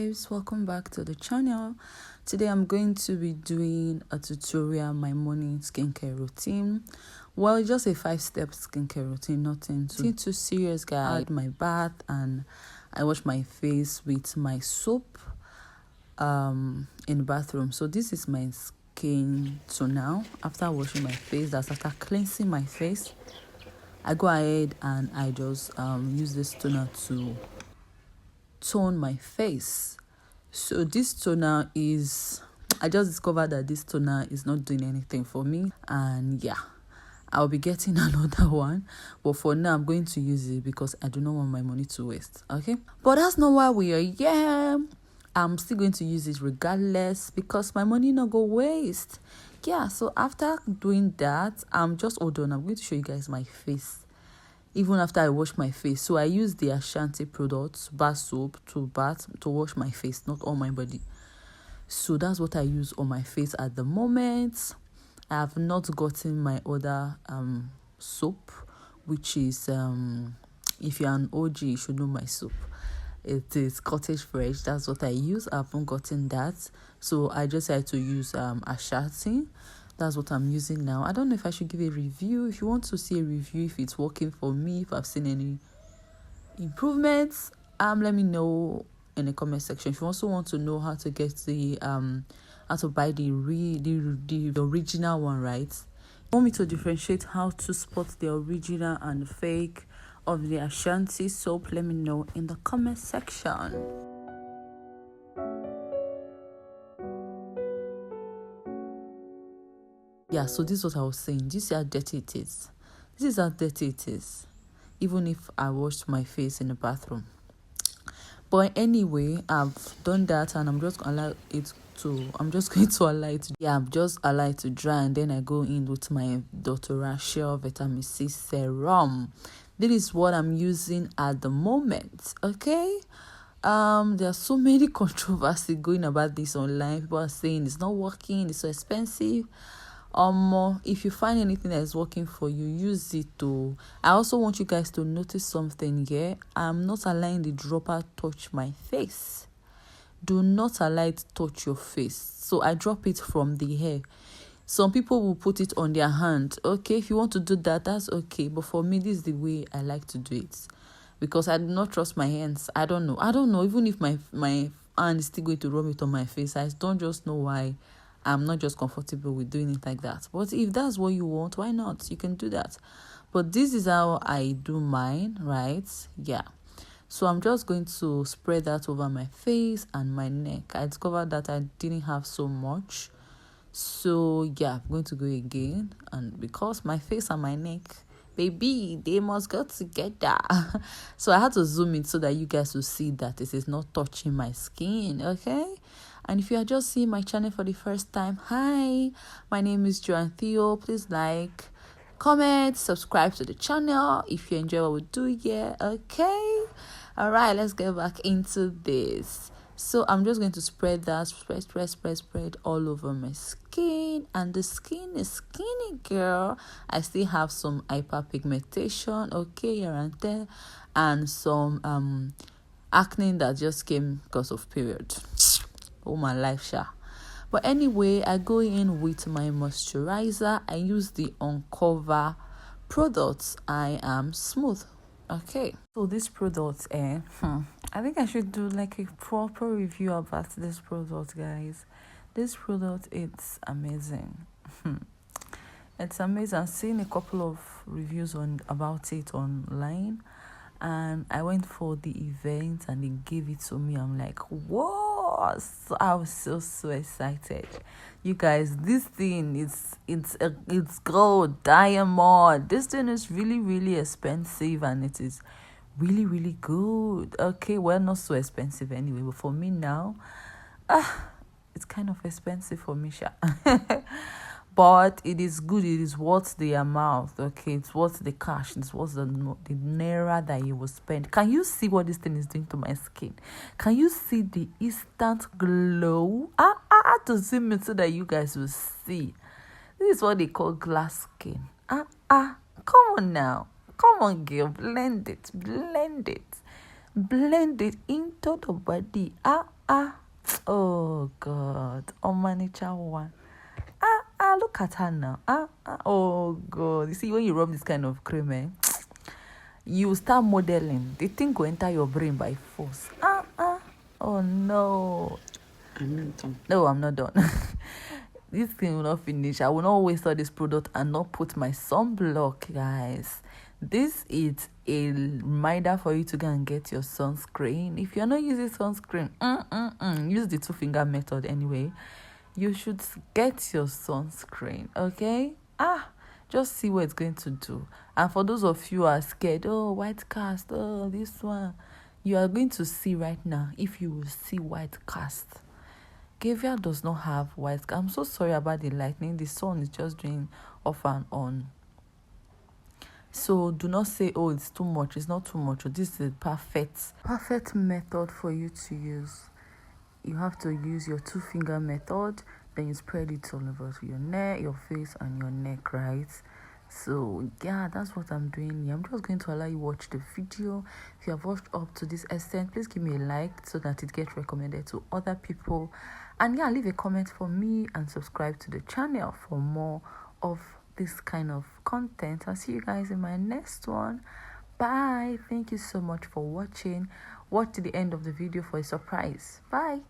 guys, welcome back to the channel. Today I'm going to be doing a tutorial on my morning skincare routine. Well, just a 5-step skincare routine, nothing too serious, guys. I had my bath and I wash my face with my soap in the bathroom. So this is my skin. So now after washing my face, that's after cleansing my face, I go ahead and I just use this toner to tone my face. So this toner is, I just discovered that this toner is not doing anything for me, and yeah, I'll be getting another one, but for now I'm going to use it because I do not want my money to waste. Okay, but that's not why we are here. I'm still going to use it regardless because my money not go waste. Yeah, so after doing that, I'm going to show you guys my face even after I wash my face. So I use the Ashanti products, bath soap, to wash my face, not on my body. So that's what I use on my face at the moment. I have not gotten my other soap, which is if you're an OG, you should know my soap. It is Cottage Fresh. That's what I use. I haven't gotten that, so I just had to use Ashanti. That's what I'm using now. I don't know if I should give a review. If you want to see a review, if it's working for me, if I've seen any improvements, let me know in the comment section. If you also want to know how to get the how to buy the original one, right? If you want me to differentiate how to spot the original and the fake of the Ashanti soap, let me know in the comment section. Yeah, so this is what I was saying. Do you see how dirty it is? This is how dirty it is, even if I washed my face in the bathroom. But anyway, I've done that and I'm just going to allow it to dry, and then I go in with my dermatologist vitamin C serum. This is what I'm using at the moment. Okay, there are so many controversy going about this online. People are saying it's not working, it's so expensive. If you find anything that is working for you, use it too. I also want you guys to notice something here. I'm not allowing the dropper touch my face. Do not allow it to touch your face. So I drop it from the hair. Some people will put it on their hand. Okay, if you want to do that, that's okay. But for me, this is the way I like to do it, because I do not trust my hands. I don't know. Even if my hand is still going to rub it on my face, I don't just know why. I'm not just comfortable with doing it like that. But if that's what you want, why not? You can do that. But this is how I do mine, right? Yeah. So I'm just going to spread that over my face and my neck. I discovered that I didn't have so much. So yeah, I'm going to go again. And because my face and my neck, baby, they must go together. So I had to zoom in so that you guys will see that this is not touching my skin, okay? And if you are just seeing my channel for the first time, hi, my name is Joanne Theo. Please like, comment, subscribe to the channel if you enjoy what we do here, okay? All right, let's get back into this. So I'm just going to spread that, spread all over my skin. And the skin is skinny, girl. I still have some hyperpigmentation, okay, here and there, and some acne that just came because of period. Oh, my life, sha. But anyway, I go in with my moisturizer. I use the Uncover products. I am smooth. Okay, so this product, I think I should do like a proper review about this product, guys. This product, it's amazing. It's amazing. I've seen a couple of reviews about it online, and I went for the event and they gave it to me. I'm like, whoa! So I was so excited. You guys, this thing it's gold, diamond. This thing is really expensive, and it is really good. Okay, well, not so expensive anyway, but for me now, it's kind of expensive for me, sha. But it is good. It is worth the amount. Okay, it's worth the cash. It's worth the naira that you will spend. Can you see what this thing is doing to my skin? Can you see the instant glow? I had to zoom in so that you guys will see. This is what they call glass skin. Come on now. Come on, girl. Blend it into the body. Oh God, Omanicha one. Look at her now. Oh God. You see, when you rub this kind of cream, you start modeling. The thing will enter your brain by force. Oh no. I'm not done. No, I'm not done. This thing will not finish. I will not waste all this product and not put my sunblock, guys. This is a reminder for you to go and get your sunscreen. If you're not using sunscreen, use the 2-finger method anyway. You should get your sunscreen, okay? Just see what it's going to do. And for those of you who are scared, oh, white cast, oh, this one, you are going to see right now if you will see white cast. Gavia does not have white cast. I'm so sorry about the lightning. The sun is just doing off and on. So do not say, oh, it's too much. It's not too much. This is a perfect method for you to use. You have to use your 2-finger method. Then you spread it all over your neck, your face, and your neck, right? So yeah, that's what I'm doing here. I'm just going to allow you watch the video. If you have watched up to this extent, please give me a like so that it gets recommended to other people. And yeah, leave a comment for me and subscribe to the channel for more of this kind of content. I'll see you guys in my next one. Bye. Thank you so much for watching. Watch to the end of the video for a surprise. Bye.